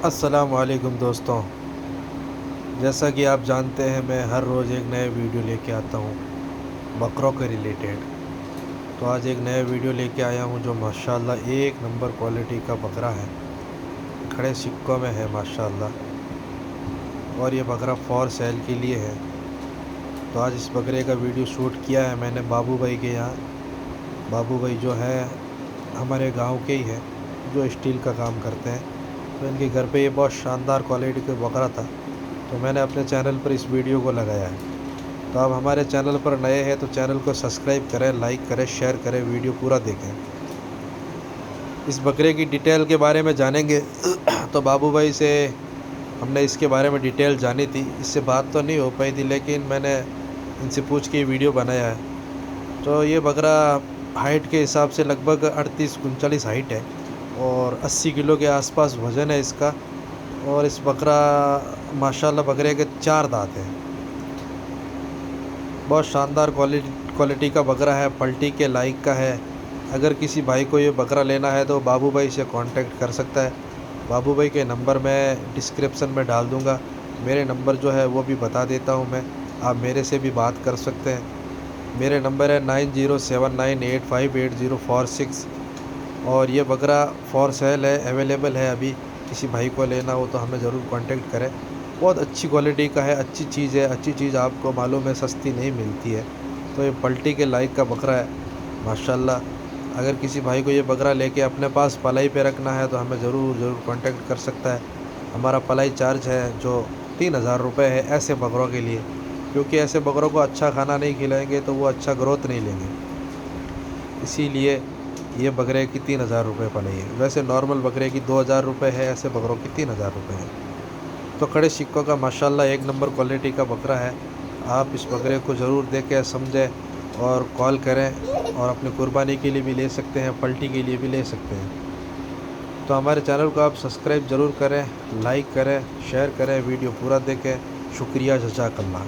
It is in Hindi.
अस्सलामुअलैकुम दोस्तों। जैसा कि आप जानते हैं मैं हर रोज़ एक नया वीडियो लेके आता हूँ बकरों के रिलेटेड। तो आज एक नया वीडियो लेके आया हूँ जो माशाल्लाह एक नंबर क्वालिटी का बकरा है, खड़े सिक्कों में है माशाल्लाह। और ये बकरा फॉर सेल के लिए है। तो आज इस बकरे का वीडियो शूट किया है मैंने बाबू भाई के यहाँ। बाबू भाई जो है हमारे गांव के ही है, जो स्टील का काम करते हैं। तो इनके घर पे ये बहुत शानदार क्वालिटी का बकरा था, तो मैंने अपने चैनल पर इस वीडियो को लगाया है। तो आप हमारे चैनल पर नए हैं तो चैनल को सब्सक्राइब करें, लाइक करें, शेयर करें, वीडियो पूरा देखें। इस बकरे की डिटेल के बारे में जानेंगे तो बाबू भाई से हमने इसके बारे में डिटेल जानी थी। इससे बात तो नहीं हो पाई थी, लेकिन मैंने इनसे पूछ के वीडियो बनाया है। तो ये बकरा हाइट के हिसाब से लगभग 38-39 हाइट है और 80 किलो के आसपास वज़न है इसका। और इस बकरा माशाल्लाह बकरे के 4 दांत हैं। बहुत शानदार क्वालिटी का बकरा है, पलटी के लायक का है। अगर किसी भाई को ये बकरा लेना है तो बाबू भाई से कांटेक्ट कर सकता है। बाबू भाई के नंबर मैं डिस्क्रिप्शन में डाल दूँगा। मेरे नंबर जो है वो भी बता देता हूँ मैं, आप मेरे से भी बात कर सकते हैं। मेरे नंबर है 9079858046। और ये बकरा फॉर सेल है, अवेलेबल है अभी। किसी भाई को लेना हो तो हमें ज़रूर कांटेक्ट करें। बहुत अच्छी क्वालिटी का है, अच्छी चीज़ है। अच्छी चीज़ आपको मालूम है सस्ती नहीं मिलती है। तो ये पलटी के लायक का बकरा है माशाल्लाह। अगर किसी भाई को ये बकरा लेके अपने पास पलाई पे रखना है तो हमें ज़रूर कांटेक्ट कर सकता है। हमारा पलाई चार्ज है जो 3000 रुपये है ऐसे बकरों के लिए, क्योंकि ऐसे बकरों को अच्छा खाना नहीं खिलाएंगे तो वो अच्छा ग्रोथ नहीं लेंगे। इसीलिए ये बकरे की 3000 रुपये पलाई है। वैसे नॉर्मल बकरे की 2000 रुपये है, ऐसे बकरों की 3000 रुपये है। तो खड़े सिक्कों का माशाल्लाह एक नंबर क्वालिटी का बकरा है। आप इस बकरे को ज़रूर देखें, समझें और कॉल करें। और अपनी कुर्बानी के लिए भी ले सकते हैं, पलटी के लिए भी ले सकते हैं। तो हमारे चैनल को आप सब्सक्राइब ज़रूर करें, लाइक करें, शेयर करें, वीडियो पूरा देखें। शुक्रिया, जज़ाकल्लाह।